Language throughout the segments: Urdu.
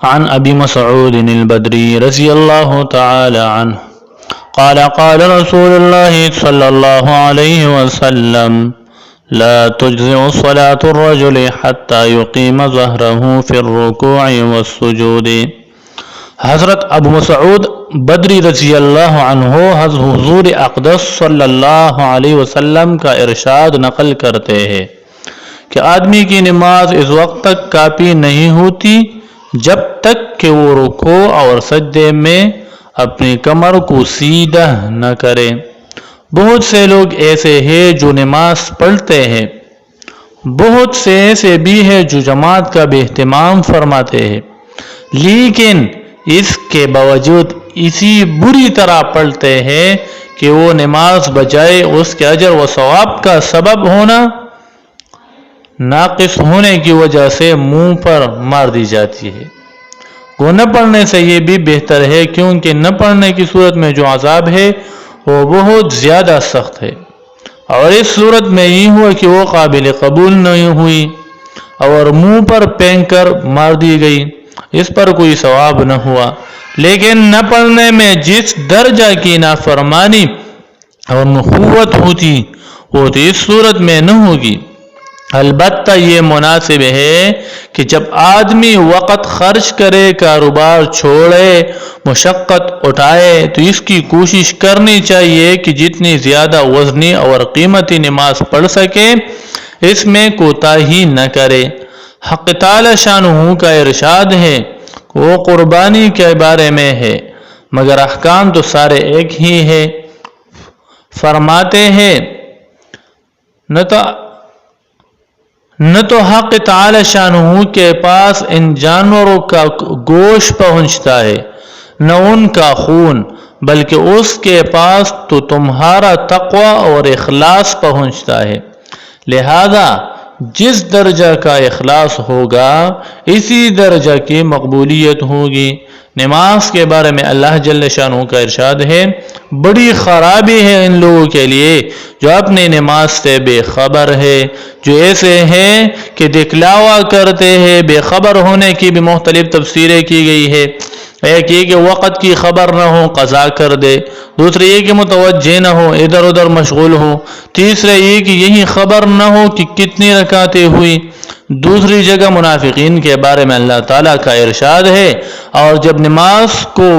عن ابی مسعود البدری رضی اللہ تعالی عنہ قال قال رسول اللہ صلی اللہ علیہ وسلم لا تجزئ صلاة الرجل حتى يقيم ظهره في الركوع والسجود۔ حضرت ابو مسعود بدری رضی اللہ عنہ حضور اقدس صلی اللہ علیہ وسلم کا ارشاد نقل کرتے ہیں کہ آدمی کی نماز اس وقت تک کافی نہیں ہوتی جب تک کہ وہ رکوع اور سجدے میں اپنی کمر کو سیدھا نہ کرے۔ بہت سے لوگ ایسے ہیں جو نماز پڑھتے ہیں، بہت سے ایسے بھی ہیں جو جماعت کا بھی اہتمام فرماتے ہیں، لیکن اس کے باوجود اسی بری طرح پڑھتے ہیں کہ وہ نماز بجائے اس کے اجر و ثواب کا سبب ہونا ناقص ہونے کی وجہ سے منہ پر مار دی جاتی ہے۔ وہ نہ پڑھنے سے یہ بھی بہتر ہے، کیونکہ نہ پڑھنے کی صورت میں جو عذاب ہے وہ بہت زیادہ سخت ہے، اور اس صورت میں یہ ہوا کہ وہ قابل قبول نہیں ہوئی اور منہ پر پھینک کر مار دی گئی، اس پر کوئی ثواب نہ ہوا۔ لیکن نہ پڑھنے میں جس درجہ کی نافرمانی اور نخوت ہوتی وہ تو اس صورت میں نہ ہوگی۔ البتہ یہ مناسب ہے کہ جب آدمی وقت خرچ کرے، کاروبار چھوڑے، مشقت اٹھائے، تو اس کی کوشش کرنی چاہیے کہ جتنی زیادہ وزنی اور قیمتی نماز پڑھ سکے اس میں کوتاہی نہ کرے۔ حق تعالی شانہ کا ارشاد ہے، وہ قربانی کے بارے میں ہے مگر احکام تو سارے ایک ہی ہے۔ فرماتے ہیں نہ تو حق تعالی شانہ کے پاس ان جانوروں کا گوشت پہنچتا ہے نہ ان کا خون، بلکہ اس کے پاس تو تمہارا تقوی اور اخلاص پہنچتا ہے۔ لہذا جس درجہ کا اخلاص ہوگا اسی درجہ کی مقبولیت ہوگی۔ نماز کے بارے میں اللہ جل شانہ کا ارشاد ہے، بڑی خرابی ہے ان لوگوں کے لیے جو اپنی نماز سے بے خبر ہے، جو ایسے ہیں کہ دکھلاوا کرتے ہیں۔ بے خبر ہونے کی بھی مختلف تفسیریں کی گئی ہے، ایک یہ کہ وقت کی خبر نہ ہو قضا کر دے، دوسرے یہ کہ متوجہ نہ ہو ادھر ادھر مشغول ہو، تیسرے یہ کہ یہی خبر نہ ہو کہ کتنی رکعتیں ہوئی۔ دوسری جگہ منافقین کے بارے میں اللہ تعالیٰ کا ارشاد ہے، اور جب نماز کو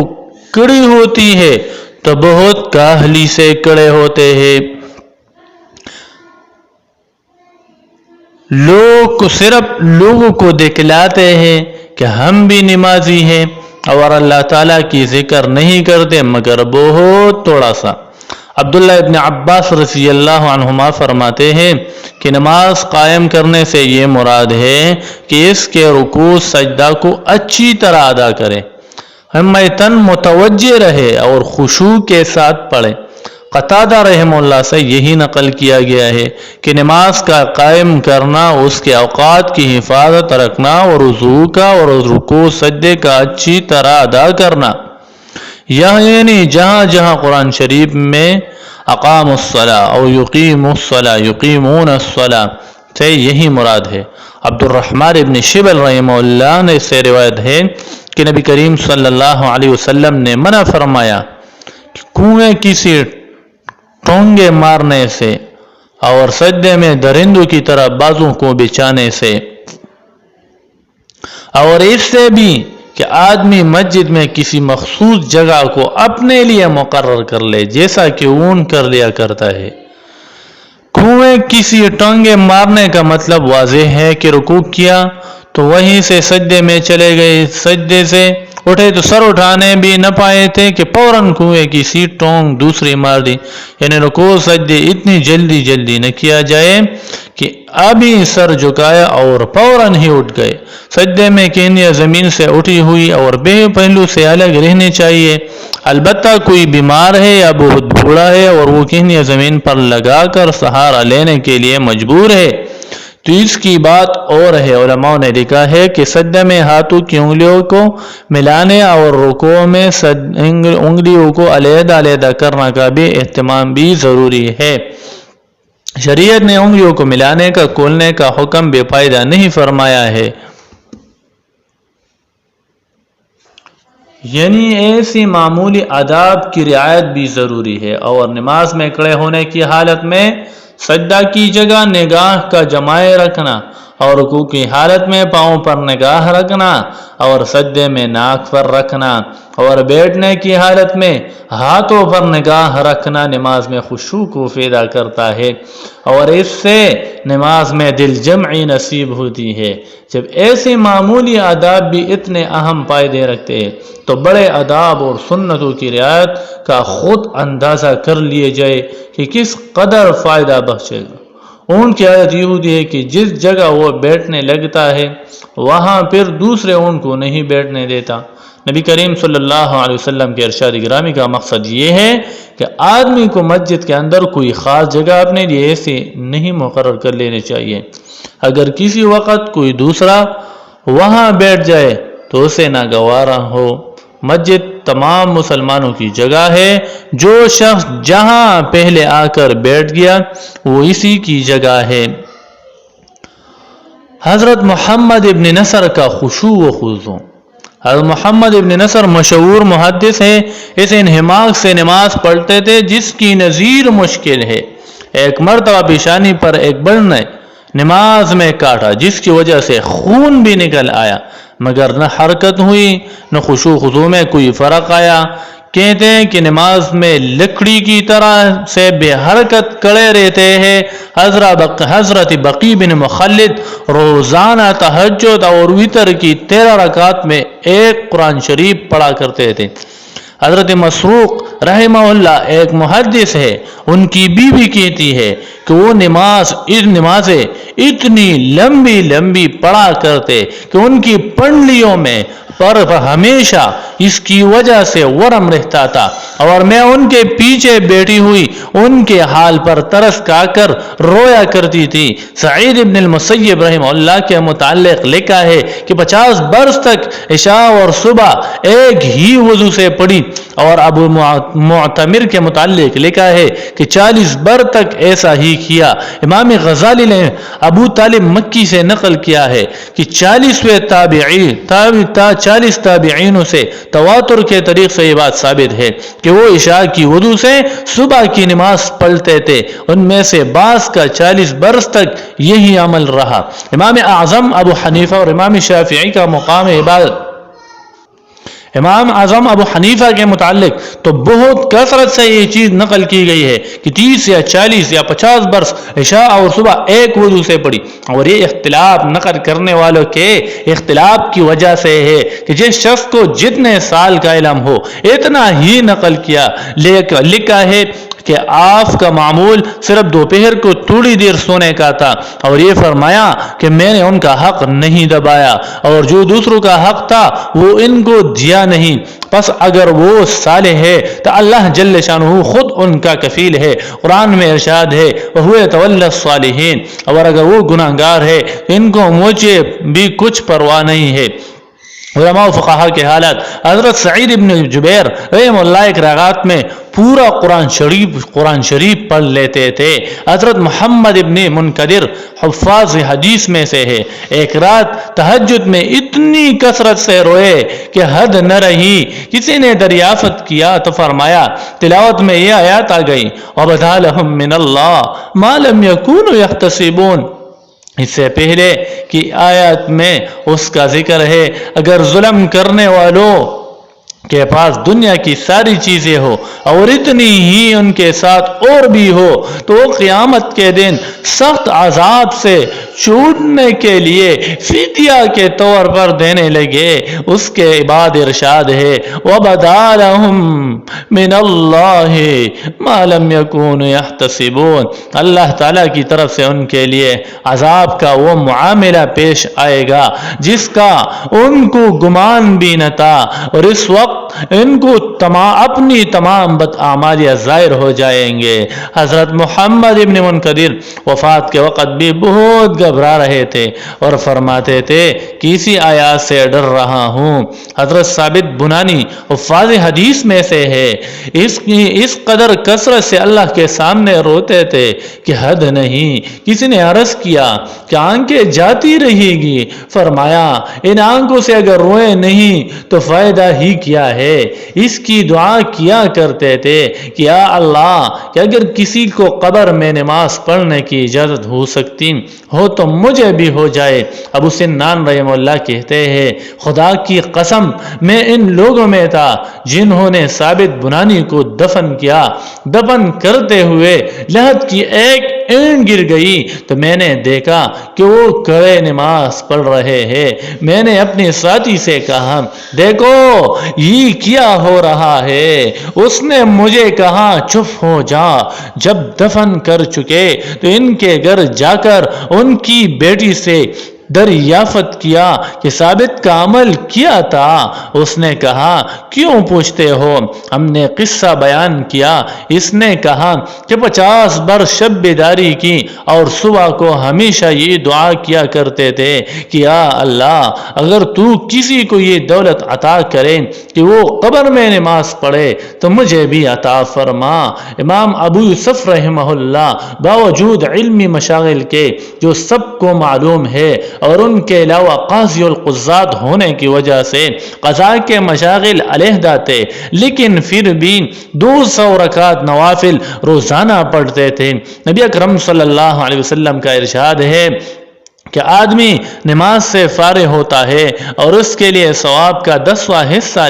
کڑی ہوتی ہے تو بہت کاہلی سے کڑے ہوتے ہیں۔ لوگ صرف لوگوں کو دکھلاتے ہیں کہ ہم بھی نمازی ہیں، اور اللہ تعالیٰ کی ذکر نہیں کرتے مگر بہت تھوڑا سا۔ عبداللہ ابن عباس رضی اللہ عنہما فرماتے ہیں کہ نماز قائم کرنے سے یہ مراد ہے کہ اس کے رکوع سجدہ کو اچھی طرح ادا کرے، ہمہ تن متوجہ رہے اور خشوع کے ساتھ پڑھے۔ قتادہ رحمہ اللہ سے یہی نقل کیا گیا ہے کہ نماز کا قائم کرنا، اس کے اوقات کی حفاظت رکھنا، اور وضو کا اور رکوع سجدے کا اچھی طرح ادا کرنا، یعنی جہاں جہاں قرآن شریف میں اقام الصلاۃ اور یقیم الصلاۃ یقیمون الصلاۃ سے یہی مراد ہے۔ عبد الرحمن ابن شبل رحمہ اللہ نے سے روایت ہے کہ نبی کریم صلی اللہ علیہ وسلم نے منع فرمایا کنویں کسی ٹونگے مارنے سے اور سجدے میں درندوں کی طرح بازو کو بچھانے سے، اور اس سے بھی کہ آدمی مسجد میں کسی مخصوص جگہ کو اپنے لیے مقرر کر لے جیسا کہ اون کر لیا کرتا ہے۔ کنویں کسی ٹانگے مارنے کا مطلب واضح ہے کہ رکوع کیا تو وہیں سے سجدے میں چلے گئے، سجدے سے اٹھے تو سر اٹھانے بھی نہ پائے تھے کہ فوراً کنویں کی سی ٹونگ دوسری مار دی، یعنی رکوع سجدے اتنی جلدی نہ کیا جائے کہ ابھی سر جھکایا اور فوراً ہی اٹھ گئے۔ سجدے میں کہنیاں زمین سے اٹھی ہوئی اور بے پہلو سے الگ رہنے چاہیے۔ البتہ کوئی بیمار ہے یا بہت بوڑھا ہے اور وہ کہنیاں زمین پر لگا کر سہارا لینے کے لیے مجبور ہے تو اس کی بات اور ہے۔ علماء نے لکھا ہے کہ سجدے میں ہاتھوں کی انگلیوں کو ملانے اور رکوع میں انگلیوں کو علیحدہ کرنے کا بھی اہتمام بھی ضروری ہے۔ شریعت نے انگلیوں کو ملانے کا کھولنے کا حکم بے فائدہ نہیں فرمایا ہے، یعنی ایسی معمولی آداب کی رعایت بھی ضروری ہے، اور نماز میں کھڑے ہونے کی حالت میں سجدہ کی جگہ نگاہ کا جمائے رکھنا، اور رکوع کی حالت میں پاؤں پر نگاہ رکھنا اور سجدے میں ناک پر رکھنا، اور بیٹھنے کی حالت میں ہاتھوں پر نگاہ رکھنا نماز میں خشوع کو پیدا کرتا ہے، اور اس سے نماز میں دل جمعی نصیب ہوتی ہے۔ جب ایسے معمولی آداب بھی اتنے اہم فائدے رکھتے ہیں تو بڑے آداب اور سنتوں کی رعایت کا خود اندازہ کر لیے جائے کہ کس قدر فائدہ بخشے گا۔ اونٹ کی عادت یہ ہوتی ہے کہ جس جگہ وہ بیٹھنے لگتا ہے وہاں پھر دوسرے اونٹ کو نہیں بیٹھنے دیتا۔ نبی کریم صلی اللہ علیہ وسلم کے ارشاد گرامی کا مقصد یہ ہے کہ آدمی کو مسجد کے اندر کوئی خاص جگہ اپنے لیے ایسے نہیں مقرر کر لینے چاہیے۔ اگر کسی وقت کوئی دوسرا وہاں بیٹھ جائے تو اسے ناگوارا ہو۔ مسجد تمام مسلمانوں کی جگہ ہے، جو شخص جہاں پہلے آ کر بیٹھ گیا وہ اسی کی جگہ ہے۔ حضرت محمد ابن نصر کا خشوع و خضوع۔ حضرت محمد ابن نصر مشہور محدث ہے، اس انہماک سے نماز پڑھتے تھے جس کی نظیر مشکل ہے۔ ایک مرتبہ پیشانی پر ایک بڑ نے نماز میں کاٹا جس کی وجہ سے خون بھی نکل آیا، مگر نہ حرکت ہوئی نہ خشوع خضوع میں کوئی فرق آیا۔ کہتے ہیں کہ نماز میں لکڑی کی طرح سے بے حرکت کھڑے رہتے ہیں۔ حضرت بقی بن مخلد روزانہ تہجد اور وتر کی 13 رکعت میں ایک قرآن شریف پڑھا کرتے تھے۔ حضرت مسروق رحمہ اللہ ایک محدث ہے، ان کی بیوی کہتی ہے کہ وہ نمازیں اتنی لمبی لمبی پڑھا کرتے کہ ان کی پنڈلیوں میں پر ہمیشہ اس کی وجہ سے ورم رہتا تھا، اور میں ان کے پیچھے بیٹھی ہوئی ان کے حال پر ترس کھا کر رویا کرتی تھی۔ سعید ابن المسیب رحمہ اللہ کے متعلق لکھا ہے کہ 50 برس تک عشاء اور صبح ایک ہی وضو سے پڑھی، اور ابو معتمر کے متعلق لکھا ہے کہ 40 برس تک ایسا ہی کیا۔ امام غزالی نے ابو طالب مکی سے نقل کیا ہے کہ 40 تابعینوں سے تواتر کے طریق سے یہ بات ثابت ہے کہ وہ عشاء کی وضو سے صبح کی نماز پڑھتے تھے، ان میں سے بعض کا 40 برس تک یہی عمل رہا۔ امام اعظم ابو حنیفہ اور امام شافعی کا مقام عبادت، امام اعظم ابو حنیفہ کے متعلق تو بہت کثرت سے یہ چیز نقل کی گئی ہے کہ 30 یا 40 یا 50 برس عشاء اور صبح ایک وضو سے پڑھی، اور یہ اختلاف نقل کرنے والوں کے اختلاف کی وجہ سے ہے کہ جس شخص کو جتنے سال کا علم ہو اتنا ہی نقل کیا۔ لکھا ہے کہ آپ کا معمول صرف دوپہر کو تھوڑی دیر سونے کا تھا، اور یہ فرمایا کہ میں نے ان کا حق نہیں دبایا، اور جو دوسروں کا حق تھا وہ ان کو دیا نہیں، پس اگر وہ صالح ہے تو اللہ جل شانہ خود ان کا کفیل ہے۔ قرآن میں ارشاد ہے وَهُوَ يَتَوَلَّى الصَّالِحِينَ، اور اگر وہ گناہگار ہے تو ان کو مجھے بھی کچھ پرواہ نہیں ہے۔ علماء و فقہا کے حالات، حضرت سعید ابن جبیر رحمہ اللہ ایک رکعت میں پورا قرآن شریف پڑھ لیتے تھے۔ حضرت محمد ابن منکدر حفاظ حدیث میں سے ہے، ایک رات تہجد میں اتنی کثرت سے روئے کہ حد نہ رہی۔ کسی نے دریافت کیا تو فرمایا، تلاوت میں یہ آیات آ گئی وَبَدَا لَهُم مِّنَ اللَّهِ مَا لَمْ يَكُونُوا يَحْتَسِبُونَ۔ اس سے پہلے کی آیات میں اس کا ذکر ہے اگر ظلم کرنے والوں کے پاس دنیا کی ساری چیزیں ہو اور اتنی ہی ان کے ساتھ اور بھی ہو تو قیامت کے دن سخت عذاب سے چھوٹنے کے لیے فدیہ کے طور پر دینے لگے۔ اس کے بعد ارشاد ہے وَبَدَا لَهُم مِّنَ اللَّهِ مَا لَمْ يَكُونُوا يَحْتَسِبُونَ، اللہ تعالیٰ کی طرف سے ان کے لیے عذاب کا وہ معاملہ پیش آئے گا جس کا ان کو گمان بھی نہ تھا، اور اس وقت ان کو اپنی تمام بدعمالیاں ظاہر ہو جائیں گے۔ حضرت محمد ابن منکدر وفات کے وقت بھی بہت گھبرا رہے تھے اور فرماتے تھے کہ اسی آیات سے ڈر رہا ہوں۔ حضرت ثابت بنانی حفاظ حدیث میں سے ہے، اس قدر کثرت سے اللہ کے سامنے روتے تھے کہ حد نہیں۔ کسی نے عرض کیا کہ آنکھیں جاتی رہے گی، فرمایا ان آنکھوں سے اگر روئے نہیں تو فائدہ ہی کیا گیا ہے، اس کی دعا کیا کرتے تھے کہ یا اللہ کہ اگر کسی کو قبر میں نماز پڑھنے کی اجازت ہو سکتی ہو تو مجھے بھی ہو جائے۔ ابو سنان رحمہ اللہ کہتے ہیں خدا کی قسم میں ان لوگوں میں تھا جنہوں نے ثابت بنانی کو دفن کیا۔ دفن کرتے ہوئے لحد کی ایک اینٹ گر گئی تو میں نے دیکھا کہ وہ کھڑے نماز پڑھ رہے ہیں۔ میں نے اپنے ساتھی سے کہا دیکھو یہ کیا ہو رہا ہے؟ اس نے مجھے کہا چپ ہو جا۔ جب دفن کر چکے تو ان کے گھر جا کر ان کی بیٹی سے دریافت کیا کہ ثابت کا عمل کیا تھا۔ اس نے کہا کیوں پوچھتے ہو؟ ہم نے قصہ بیان کیا۔ اس نے کہا کہ 50 بار شب بیداری کی اور صبح کو ہمیشہ یہ دعا کیا کرتے تھے کہ یا اللہ اگر تو کسی کو یہ دولت عطا کرے کہ وہ قبر میں نماز پڑھے تو مجھے بھی عطا فرما۔ امام ابو یوسف رحمہ اللہ باوجود علمی مشاغل کے جو سب کو معلوم ہے اور ان کے علاوہ قاضی القضات ہونے کی وجہ سے قضاء کے مشاغل علیحدہ تھے، لیکن پھر بھی 200 رکعت نوافل روزانہ پڑھتے تھے۔ نبی اکرم صلی اللہ علیہ وسلم کا ارشاد ہے کہ آدمی نماز سے فارغ ہوتا ہے اور اس کے لیے ثواب کا 10واں حصہ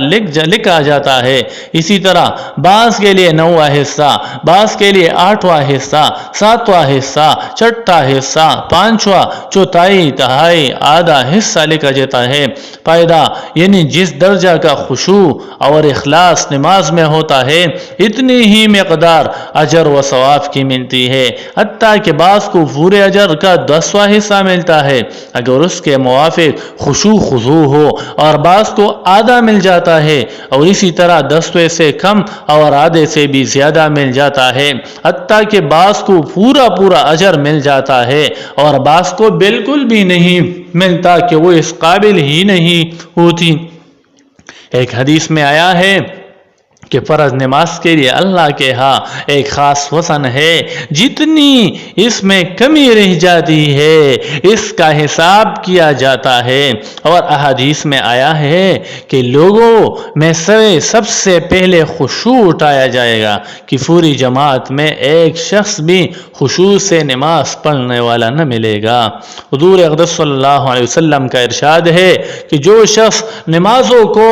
لکھا جاتا ہے، اسی طرح بعض کے لیے 9واں حصہ، بعض کے لیے 8واں حصہ، 7واں حصہ، 6واں حصہ، 5واں، چوتھائی، تہائی، آدھا حصہ لکھا جاتا ہے۔ فائدہ یعنی جس درجہ کا خشوع اور اخلاص نماز میں ہوتا ہے اتنی ہی مقدار اجر و ثواب کی ملتی ہے، حتیٰ کہ بعض کو پورے اجر کا 10واں حصہ ملتا ہے اگر اس کے موافق خشوع خضوع ہو، اور بعض کو آدھا مل جاتا ہے، اور اسی طرح 10ویں سے کم اور آدھے سے بھی زیادہ مل جاتا ہے، حتیٰ کہ بعض کو پورا اجر مل جاتا ہے اور بعض کو بالکل بھی نہیں ملتا کہ وہ اس قابل ہی نہیں ہوتی۔ ایک حدیث میں آیا ہے کہ فرض نماز کے لیے اللہ کے ہاں ایک خاص وزن ہے، جتنی اس میں کمی رہ جاتی ہے اس کا حساب کیا جاتا ہے۔ اور احادیث میں آیا ہے کہ لوگوں میں سب سے پہلے خشوع اٹھایا جائے گا کہ پوری جماعت میں ایک شخص بھی خشوع سے نماز پڑھنے والا نہ ملے گا۔ حضور اقدس صلی اللہ علیہ وسلم کا ارشاد ہے کہ جو شخص نمازوں کو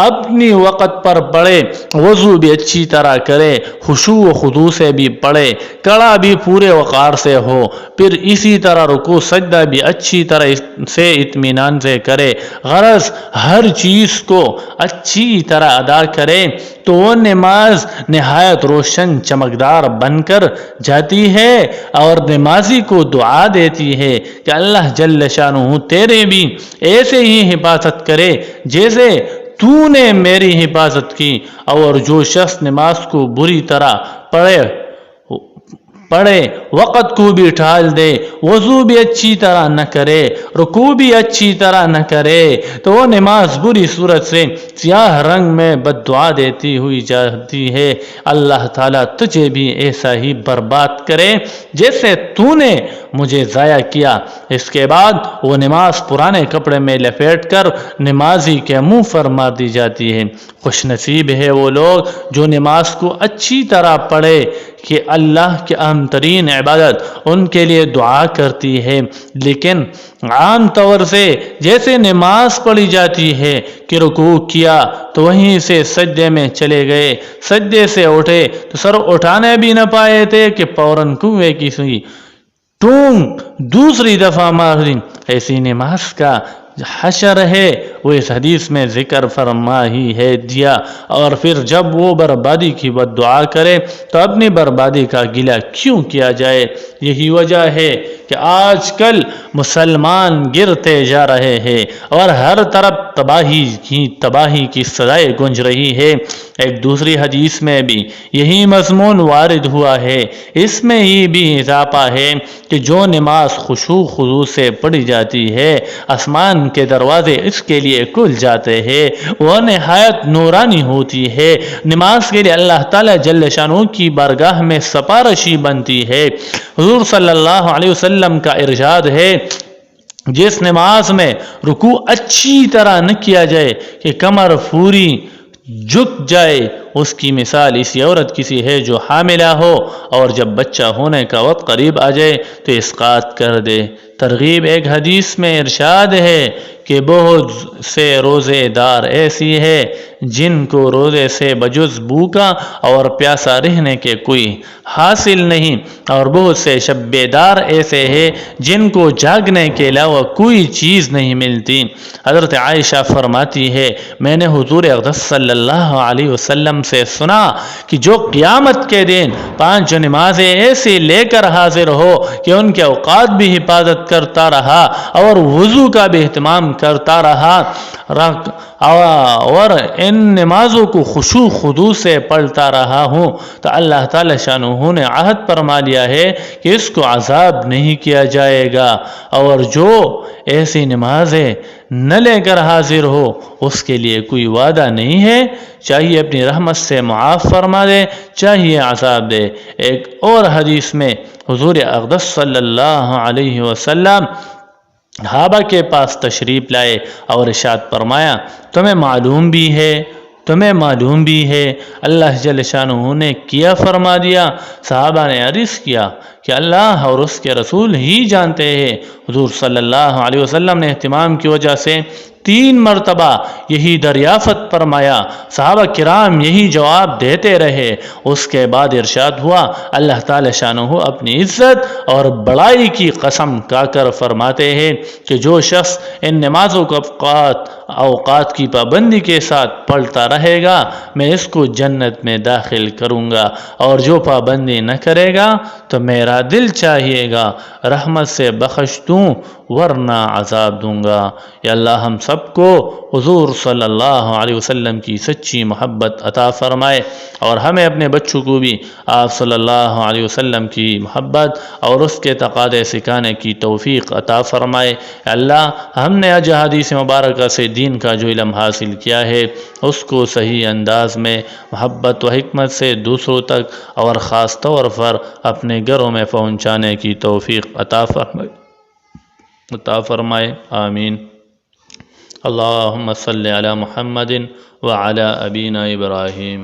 اپنی وقت پر پڑھے، وضو بھی اچھی طرح کرے، خشوع و خضوع سے بھی پڑھے، کڑا بھی پورے وقار سے ہو، پھر اسی طرح رکوع سجدہ بھی اچھی طرح سے اطمینان سے کرے، غرض ہر چیز کو اچھی طرح ادا کرے، تو وہ نماز نہایت روشن چمکدار بن کر جاتی ہے اور نمازی کو دعا دیتی ہے کہ اللہ جل شانہ تیرے بھی ایسے ہی حفاظت کرے جیسے تو نے میری حفاظت کی۔ اور جو شخص نماز کو بری طرح پڑھے، وقت کو بھی ٹال دے، وضو بھی اچھی طرح نہ کرے، رکوع بھی اچھی طرح نہ کرے، تو وہ نماز بری صورت سے سیاہ رنگ میں بد دعا دیتی ہوئی جاتی ہے۔ اللہ تعالیٰ تجھے بھی ایسا ہی برباد کرے جیسے تو نے مجھے ضائع کیا۔ اس کے بعد وہ نماز پرانے کپڑے میں لپیٹ کر نمازی کے منہ پر مار دی جاتی ہے۔ خوش نصیب ہے وہ لوگ جو نماز کو اچھی طرح پڑھے کہ اللہ کی اہم ترین عبادت ان کے لیے دعا کرتی ہے، لیکن عام طور سے جیسے نماز پڑھی جاتی ہے کہ رکوع کیا تو وہیں سے سجدے میں چلے گئے، سجدے سے اٹھے تو سر اٹھانے بھی نہ پائے تھے کہ فوراً کنویں کی ٹونگ دوسری دفعہ مار دی۔ ایسی نماز کا حشر ہے وہ اس حدیث میں ذکر فرما ہی ہے دیا۔ اور پھر جب وہ بربادی کی بد دعا کرے تو اپنی بربادی کا گلہ کیوں کیا جائے؟ یہی وجہ ہے کہ آج کل مسلمان گرتے جا رہے ہیں اور ہر طرف تباہی کی صدائیں گونج رہی ہے۔ ایک دوسری حدیث میں بھی یہی مضمون وارد ہوا ہے، اس میں یہ بھی اضافہ ہے کہ جو نماز خشوع خضوع سے پڑھی جاتی ہے آسمان کے دروازے اس کے لیے کھل جاتے ہیں، وہ نہایت نورانی ہوتی ہے، نماز کے لیے اللہ تعالیٰ جل شانہ کی بارگاہ میں سفارشی بنتی ہے۔ حضور صلی اللہ علیہ وسلم کا ارشاد ہے جس نماز میں رکوع اچھی طرح نہ کیا جائے کہ کمر پوری جھک جائے، اس کی مثال اسی عورت کسی ہے جو حاملہ ہو اور جب بچہ ہونے کا وقت قریب آ جائے تو اسقاط کر دے۔ ترغیب ایک حدیث میں ارشاد ہے کہ بہت سے روزے دار ایسی ہے جن کو روزے سے بجز بھوکا اور پیاسا رہنے کے کوئی حاصل نہیں، اور بہت سے شب بیدار ایسے ہیں جن کو جاگنے کے علاوہ کوئی چیز نہیں ملتی۔ حضرت عائشہ فرماتی ہے میں نے حضور اقدس صلی اللہ علیہ وسلم سے سنا کہ جو قیامت کے دن 5 نمازیں ایسی لے کر حاضر ہو کہ ان کے اوقات بھی حفاظت کرتا رہا اور وضو کا بھی اہتمام کرتا رہا اور ان نمازوں کو خشوع خضوع سے پڑھتا رہا ہوں تو اللہ تعالی شانہ نے عہد فرما لیا ہے کہ اس کو عذاب نہیں کیا جائے گا، اور جو ایسی نمازیں نہ لے کر حاضر ہو اس کے لیے کوئی وعدہ نہیں ہے، چاہیے اپنی رحمت سے معاف فرما دے چاہیے عذاب دے۔ ایک اور حدیث میں حضور اقدس صلی اللہ علیہ وسلم صحابہ کے پاس تشریف لائے اور ارشاد فرمایا تمہیں معلوم بھی ہے اللہ جل شانہ نے کیا فرما دیا؟ صحابہ نے عرض کیا کہ اللہ اور اس کے رسول ہی جانتے ہیں۔ حضور صلی اللہ علیہ وسلم نے اہتمام کی وجہ سے 3 مرتبہ یہی دریافت فرمایا، صحابہ کرام یہی جواب دیتے رہے۔ اس کے بعد ارشاد ہوا اللہ تعالی شانہ اپنی عزت اور بڑائی کی قسم کھا کر فرماتے ہیں کہ جو شخص ان نمازوں کو اوقات کی پابندی کے ساتھ پڑھتا رہے گا میں اس کو جنت میں داخل کروں گا، اور جو پابندی نہ کرے گا تو میرا دل چاہیے گا رحمت سے بخش دوں ورنہ عذاب دوں گا۔ یا اللہ ہم سب کو حضور صلی اللہ علیہ وسلم کی سچی محبت عطا فرمائے، اور ہمیں اپنے بچوں کو بھی آپ صلی اللہ علیہ وسلم کی محبت اور اس کے تقاضے سکھانے کی توفیق عطا فرمائے۔ اللہ ہم نے آج حدیث مبارکہ سے دین کا جو علم حاصل کیا ہے اس کو صحیح انداز میں محبت و حکمت سے دوسروں تک اور خاص طور پر اپنے گھروں میں پہنچانے کی توفیق عطا فرمائے آمین۔ اللہم صلی علی محمد وعلی ابینا ابراہیم۔